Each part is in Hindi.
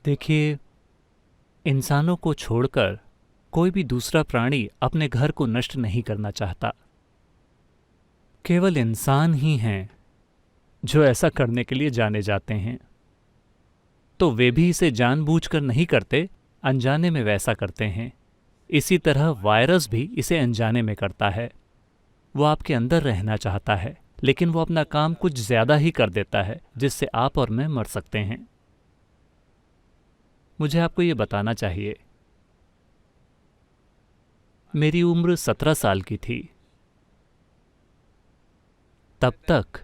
देखिए, इंसानों को छोड़कर कोई भी दूसरा प्राणी अपने घर को नष्ट नहीं करना चाहता। केवल इंसान ही हैं जो ऐसा करने के लिए जाने जाते हैं। तो वे भी इसे जानबूझकर नहीं करते, अनजाने में वैसा करते हैं। इसी तरह वायरस भी इसे अनजाने में करता है। वो आपके अंदर रहना चाहता है, लेकिन वो अपना काम कुछ ज्यादा ही कर देता है, जिससे आप और मैं मर सकते हैं। मुझे आपको ये बताना चाहिए, मेरी उम्र 17 साल की थी। तब तक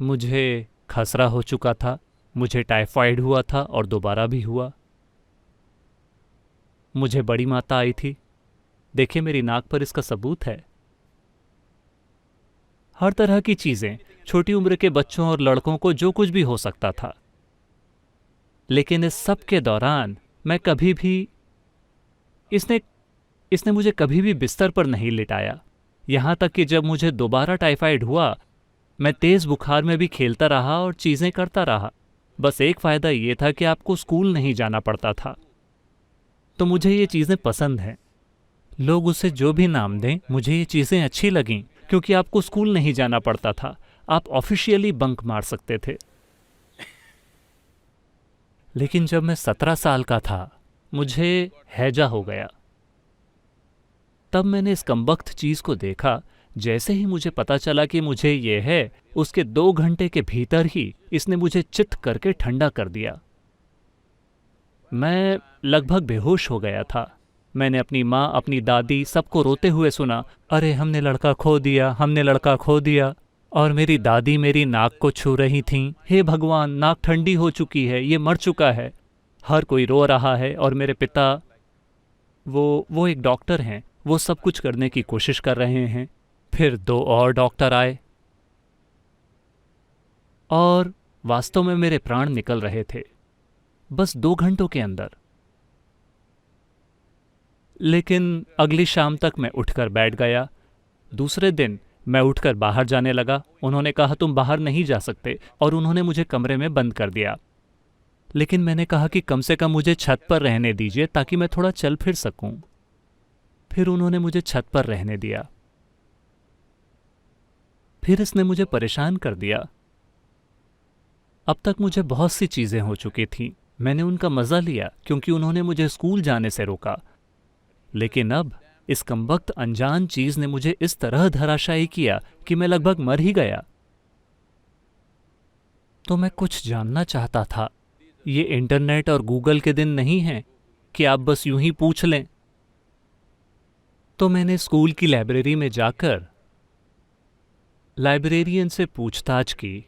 मुझे खसरा हो चुका था, मुझे टाइफाइड हुआ था और दोबारा भी हुआ। मुझे बड़ी माता आई थी। देखिए, मेरी नाक पर इसका सबूत है। हर तरह की चीजें, छोटी उम्र के बच्चों और लड़कों को जो कुछ भी हो सकता था। लेकिन इस सब के दौरान मैं कभी भी इसने इसने मुझे कभी भी बिस्तर पर नहीं लिटाया। यहां तक कि जब मुझे दोबारा टाइफाइड हुआ, मैं तेज बुखार में भी खेलता रहा और चीजें करता रहा। बस एक फायदा ये था कि आपको स्कूल नहीं जाना पड़ता था। तो मुझे ये चीजें पसंद हैं। लोग उसे जो भी नाम दें, मुझे ये चीजें अच्छी लगीं, क्योंकि आपको स्कूल नहीं जाना पड़ता था। आप ऑफिशियली बंक मार सकते थे। लेकिन जब मैं 17 साल का था, मुझे हैजा हो गया। तब मैंने इस कमबख्त चीज को देखा। जैसे ही मुझे पता चला कि मुझे ये है, उसके 2 घंटे के भीतर ही इसने मुझे चित्त करके ठंडा कर दिया। मैं लगभग बेहोश हो गया था। मैंने अपनी माँ, अपनी दादी, सबको रोते हुए सुना, अरे हमने लड़का खो दिया, हमने लड़का खो दिया। और मेरी दादी मेरी नाक को छू रही थीं, हे भगवान, नाक ठंडी हो चुकी है, ये मर चुका है। हर कोई रो रहा है और मेरे पिता, वो एक डॉक्टर हैं, वो सब कुछ करने की कोशिश कर रहे हैं। फिर 2 और डॉक्टर आए और वास्तव में मेरे प्राण निकल रहे थे, बस 2 घंटों के अंदर। लेकिन अगली शाम तक मैं उठकर बैठ गया। दूसरे दिन मैं उठकर बाहर जाने लगा। उन्होंने कहा तुम बाहर नहीं जा सकते, और उन्होंने मुझे कमरे में बंद कर दिया। लेकिन मैंने कहा कि कम से कम मुझे छत पर रहने दीजिए ताकि मैं थोड़ा चल फिर सकूं। फिर उन्होंने मुझे छत पर रहने दिया। फिर इसने मुझे परेशान कर दिया। अब तक मुझे बहुत सी चीजें हो चुकी थीं। मैंने उनका मजा लिया क्योंकि उन्होंने मुझे स्कूल जाने से रोका। लेकिन अब इस कमबख्त अनजान चीज ने मुझे इस तरह धराशायी किया कि मैं लगभग मर ही गया। तो मैं कुछ जानना चाहता था। ये इंटरनेट और गूगल के दिन नहीं हैं कि आप बस यूं ही पूछ लें। तो मैंने स्कूल की लाइब्रेरी में जाकर लाइब्रेरियन से पूछताछ की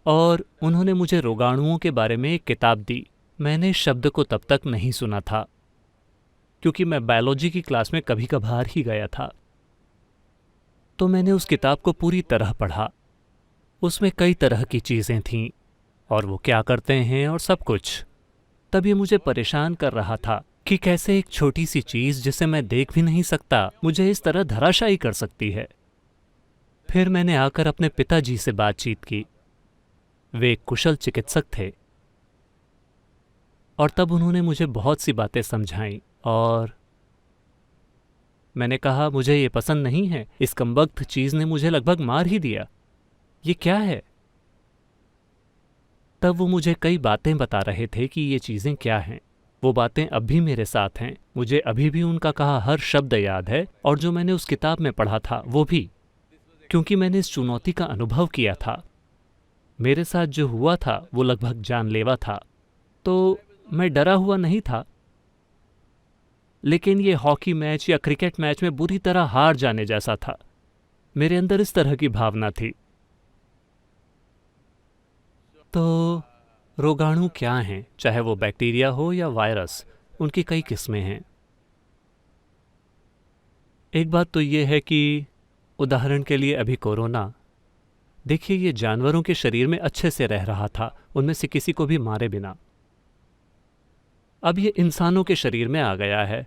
और उन्होंने मुझे रोगाणुओं के बारे में एक किताब दी। मैंने इस शब्द को तब तक नहीं सुना था क्योंकि मैं बायोलॉजी की क्लास में कभी कभार ही गया था। तो मैंने उस किताब को पूरी तरह पढ़ा। उसमें कई तरह की चीज़ें थीं और वो क्या करते हैं और सब कुछ। तब ये मुझे परेशान कर रहा था कि कैसे एक छोटी सी चीज़ जिसे मैं देख भी नहीं सकता मुझे इस तरह धराशायी कर सकती है। फिर मैंने आकर अपने पिताजी से बातचीत की। वे एक कुशल चिकित्सक थे और तब उन्होंने मुझे बहुत सी बातें समझाईं। और मैंने कहा मुझे ये पसंद नहीं है, इस कमबख्त चीज़ ने मुझे लगभग मार ही दिया, ये क्या है। तब वो मुझे कई बातें बता रहे थे कि ये चीज़ें क्या हैं। वो बातें अब भी मेरे साथ हैं। मुझे अभी भी उनका कहा हर शब्द याद है, और जो मैंने उस किताब में पढ़ा था वो भी, क्योंकि मैंने इस चुनौती का अनुभव किया था। मेरे साथ जो हुआ था वो लगभग जानलेवा था। तो मैं डरा हुआ नहीं था, लेकिन ये हॉकी मैच या क्रिकेट मैच में बुरी तरह हार जाने जैसा था। मेरे अंदर इस तरह की भावना थी। तो रोगाणु क्या हैं, चाहे वो बैक्टीरिया हो या वायरस, उनकी कई किस्में हैं। एक बात तो ये है कि उदाहरण के लिए अभी कोरोना, देखिए ये जानवरों के शरीर में अच्छे से रह रहा था, उनमें से किसी को भी मारे बिना। अब ये इंसानों के शरीर में आ गया है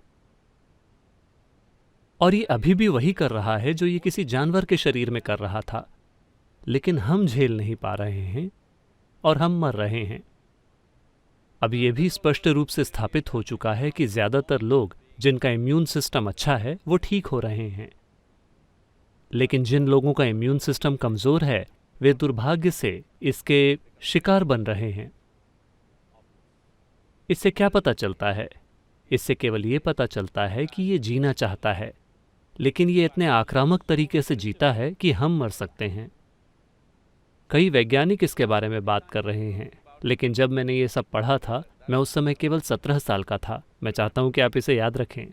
और ये अभी भी वही कर रहा है जो ये किसी जानवर के शरीर में कर रहा था। लेकिन हम झेल नहीं पा रहे हैं और हम मर रहे हैं। अब ये भी स्पष्ट रूप से स्थापित हो चुका है कि ज़्यादातर लोग जिनका इम्यून सिस्टम अच्छा है वो ठीक हो रहे हैं, लेकिन जिन लोगों का इम्यून सिस्टम कमज़ोर है वे दुर्भाग्य से इसके शिकार बन रहे हैं। इससे क्या पता चलता है? इससे केवल ये पता चलता है कि ये जीना चाहता है, लेकिन ये इतने आक्रामक तरीके से जीता है कि हम मर सकते हैं। कई वैज्ञानिक इसके बारे में बात कर रहे हैं, लेकिन जब मैंने ये सब पढ़ा था मैं उस समय केवल 17 साल का था। मैं चाहता हूँ कि आप इसे याद रखें।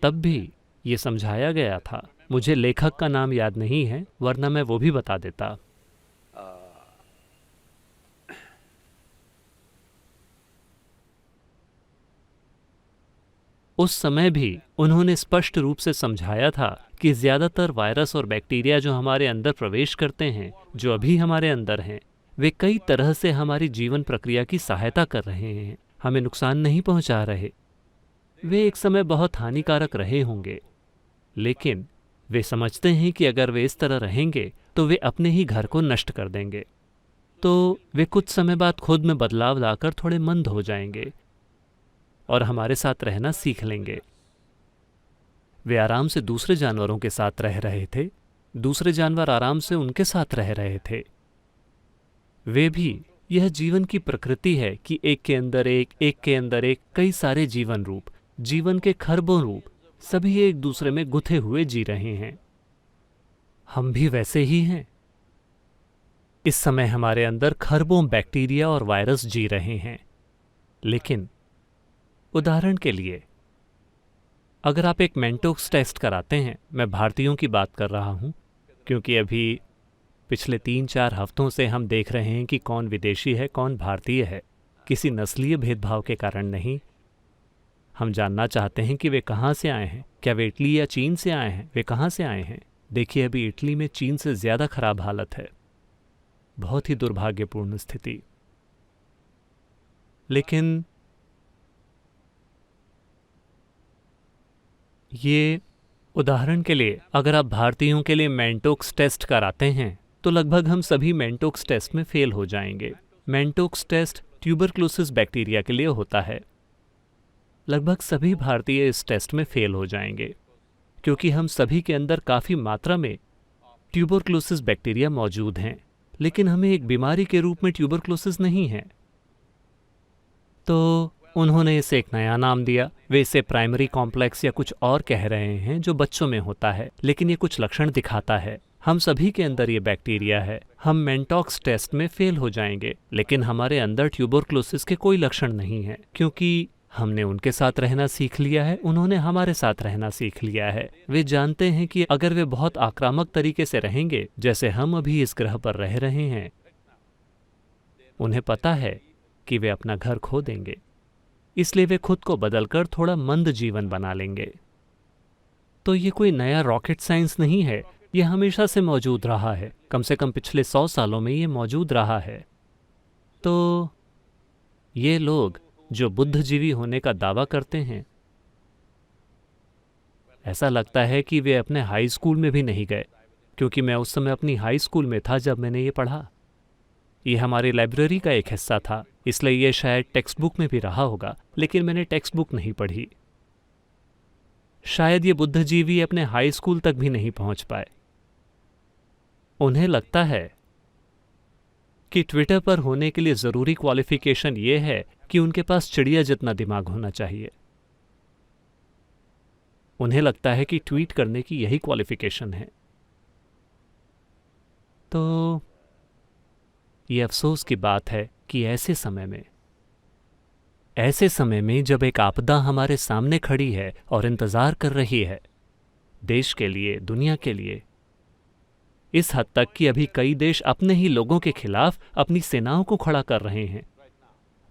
तब भी ये समझाया गया था। मुझे लेखक का नाम याद नहीं है, वरना मैं वो भी बता देता। उस समय भी उन्होंने स्पष्ट रूप से समझाया था कि ज़्यादातर वायरस और बैक्टीरिया जो हमारे अंदर प्रवेश करते हैं, जो अभी हमारे अंदर हैं, वे कई तरह से हमारी जीवन प्रक्रिया की सहायता कर रहे हैं, हमें नुकसान नहीं पहुंचा रहे। वे एक समय बहुत हानिकारक रहे होंगे, लेकिन वे समझते हैं कि अगर वे इस तरह रहेंगे तो वे अपने ही घर को नष्ट कर देंगे। तो वे कुछ समय बाद खुद में बदलाव लाकर थोड़े मंद हो जाएंगे और हमारे साथ रहना सीख लेंगे। वे आराम से दूसरे जानवरों के साथ रह रहे थे, दूसरे जानवर आराम से उनके साथ रह रहे थे। वे भी, यह जीवन की प्रकृति है कि एक के अंदर एक, एक के अंदर एक, कई सारे जीवन रूप, जीवन के खरबों रूप, सभी एक दूसरे में गुथे हुए जी रहे हैं। हम भी वैसे ही हैं। इस समय हमारे अंदर खरबों बैक्टीरिया और वायरस जी रहे हैं, लेकिन उदाहरण के लिए अगर आप एक मेंटोक्स टेस्ट कराते हैं, मैं भारतीयों की बात कर रहा हूं, क्योंकि अभी पिछले 3-4 हफ्तों से हम देख रहे हैं कि कौन विदेशी है कौन भारतीय है, किसी नस्लीय भेदभाव के कारण नहीं। हम जानना चाहते हैं कि वे कहाँ से आए हैं, क्या वे इटली या चीन से आए हैं, वे कहाँ से आए हैं। देखिए, अभी इटली में चीन से ज़्यादा खराब हालत है, बहुत ही दुर्भाग्यपूर्ण स्थिति। लेकिन ये उदाहरण के लिए अगर आप भारतीयों के लिए मेंटोक्स टेस्ट कराते हैं तो लगभग हम सभी मेंटोक्स टेस्ट में फेल हो जाएंगे। मेंटोक्स टेस्ट ट्यूबरक्लोसिस बैक्टीरिया के लिए होता है। लगभग सभी भारतीय इस टेस्ट में फेल हो जाएंगे, क्योंकि हम सभी के अंदर काफ़ी मात्रा में ट्यूबरक्लोसिस बैक्टीरिया मौजूद हैं, लेकिन हमें एक बीमारी के रूप में ट्यूबरक्लोसिस नहीं है। तो उन्होंने इसे एक नया नाम दिया। वे इसे प्राइमरी कॉम्प्लेक्स या कुछ और कह रहे हैं, जो बच्चों में होता है, लेकिन ये कुछ लक्षण दिखाता है। हम सभी के अंदर ये बैक्टीरिया है। हम मेंटोक्स टेस्ट में फेल हो जाएंगे, लेकिन हमारे अंदर ट्यूबरक्लोसिस के कोई लक्षण नहीं है, क्योंकि हमने उनके साथ रहना सीख लिया है, उन्होंने हमारे साथ रहना सीख लिया है। वे जानते हैं कि अगर वे बहुत आक्रामक तरीके से रहेंगे, जैसे हम अभी इस ग्रह पर रह रहे हैं, उन्हें पता है कि वे अपना घर खो देंगे, इसलिए वे खुद को बदलकर थोड़ा मंद जीवन बना लेंगे। तो ये कोई नया रॉकेट साइंस नहीं है, ये हमेशा से मौजूद रहा है। कम से कम पिछले 100 सालों में ये मौजूद रहा है। तो ये लोग जो बुद्धिजीवी होने का दावा करते हैं, ऐसा लगता है कि वे अपने हाई स्कूल में भी नहीं गए, क्योंकि मैं उस समय अपनी हाई स्कूल में था जब मैंने ये पढ़ा। ये हमारी लाइब्रेरी का एक हिस्सा था, इसलिए ये शायद टेक्स्ट बुक में भी रहा होगा, लेकिन मैंने टेक्स्ट बुक नहीं पढ़ी। शायद ये बुद्धिजीवी अपने हाई स्कूल तक भी नहीं पहुंच पाए। उन्हें लगता है कि ट्विटर पर होने के लिए ज़रूरी क्वालिफिकेशन ये है कि उनके पास चिड़िया जितना दिमाग होना चाहिए। उन्हें लगता है कि ट्वीट करने की यही क्वालिफिकेशन है। तो ये अफसोस की बात है कि ऐसे समय में जब एक आपदा हमारे सामने खड़ी है और इंतज़ार कर रही है, देश के लिए, दुनिया के लिए, इस हद तक कि अभी कई देश अपने ही लोगों के खिलाफ अपनी सेनाओं को खड़ा कर रहे हैं।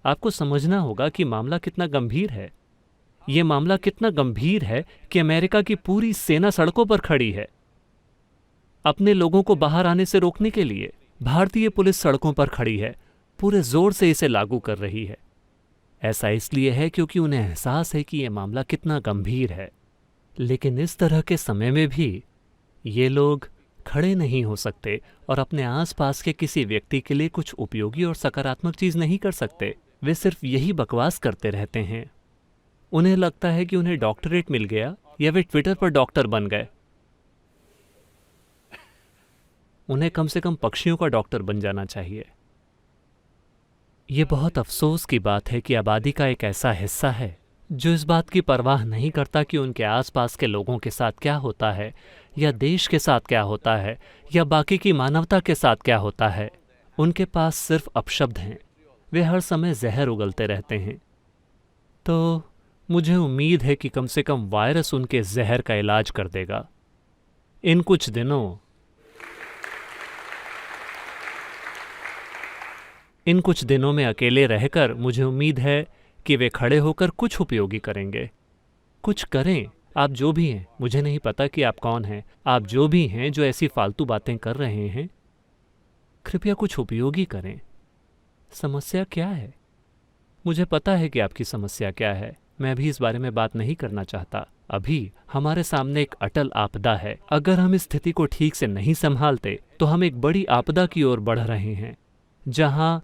आपको समझना होगा कि मामला कितना गंभीर है। ये मामला कितना गंभीर है कि अमेरिका की पूरी सेना सड़कों पर खड़ी है अपने लोगों को बाहर आने से रोकने के लिए। भारतीय पुलिस सड़कों पर खड़ी है, पूरे जोर से इसे लागू कर रही है। ऐसा इसलिए है क्योंकि उन्हें एहसास है कि यह मामला कितना गंभीर है। लेकिन इस तरह के समय में भी ये लोग खड़े नहीं हो सकते और अपने आसपास के किसी व्यक्ति के लिए कुछ उपयोगी और सकारात्मक चीज़ नहीं कर सकते। वे सिर्फ यही बकवास करते रहते हैं। उन्हें लगता है कि उन्हें डॉक्टरेट मिल गया या वे ट्विटर पर डॉक्टर बन गए। उन्हें कम से कम पक्षियों का डॉक्टर बन जाना चाहिए। ये बहुत अफसोस की बात है कि आबादी का एक ऐसा हिस्सा है जो इस बात की परवाह नहीं करता कि उनके आसपास के लोगों के साथ क्या होता है, या देश के साथ क्या होता है, या बाकी की मानवता के साथ क्या होता है। उनके पास सिर्फ अपशब्द हैं। वे हर समय जहर उगलते रहते हैं। तो मुझे उम्मीद है कि कम से कम वायरस उनके जहर का इलाज कर देगा। इन कुछ दिनों में अकेले रहकर मुझे उम्मीद है कि वे खड़े होकर कुछ उपयोगी करेंगे। कुछ करें। आप जो भी हैं, मुझे नहीं पता कि आप कौन हैं, आप जो भी हैं जो ऐसी फालतू बातें कर रहे हैं, कृपया कुछ उपयोगी करें। समस्या क्या है? मुझे पता है कि आपकी समस्या क्या है। मैं भी इस बारे में बात नहीं करना चाहता। अभी हमारे सामने एक अटल आपदा है। अगर हम इस स्थिति को ठीक से नहीं संभालते तो हम एक बड़ी आपदा की ओर बढ़ रहे हैं, जहां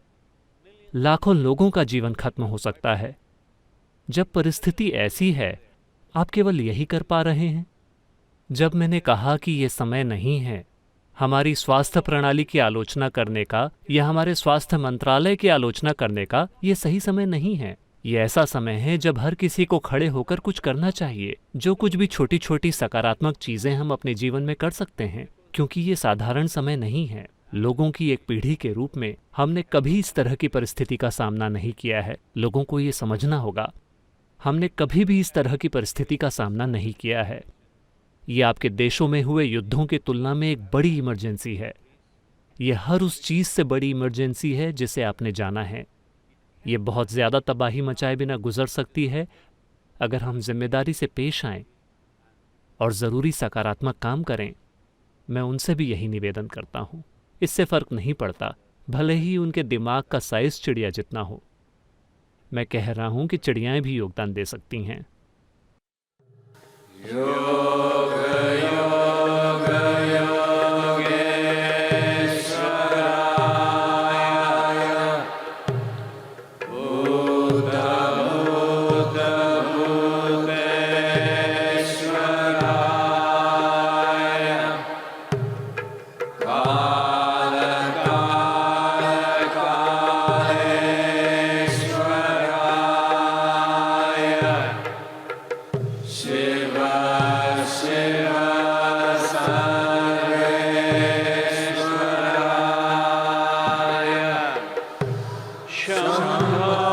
लाखों लोगों का जीवन खत्म हो सकता है। जब परिस्थिति ऐसी है, आप केवल यही कर पा रहे हैं। जब मैंने कहा कि ये समय नहीं है हमारी स्वास्थ्य प्रणाली की आलोचना करने का या हमारे स्वास्थ्य मंत्रालय की आलोचना करने का, ये सही समय नहीं है। ये ऐसा समय है जब हर किसी को खड़े होकर कुछ करना चाहिए। जो कुछ भी छोटी छोटी सकारात्मक चीजें हम अपने जीवन में कर सकते हैं, क्योंकि ये साधारण समय नहीं है। लोगों की एक पीढ़ी के रूप में हमने कभी इस तरह की परिस्थिति का सामना नहीं किया है। लोगों को ये समझना होगा, हमने कभी भी इस तरह की परिस्थिति का सामना नहीं किया है। ये आपके देशों में हुए युद्धों की तुलना में एक बड़ी इमरजेंसी है। ये हर उस चीज से बड़ी इमरजेंसी है जिसे आपने जाना है। ये बहुत ज्यादा तबाही मचाए बिना गुजर सकती है अगर हम जिम्मेदारी से पेश आएं और जरूरी सकारात्मक काम करें। मैं उनसे भी यही निवेदन करता हूं। इससे फर्क नहीं पड़ता, भले ही उनके दिमाग का साइज चिड़िया जितना हो। मैं कह रहा हूं कि चिड़ियाएं भी योगदान दे सकती हैं। Shambhala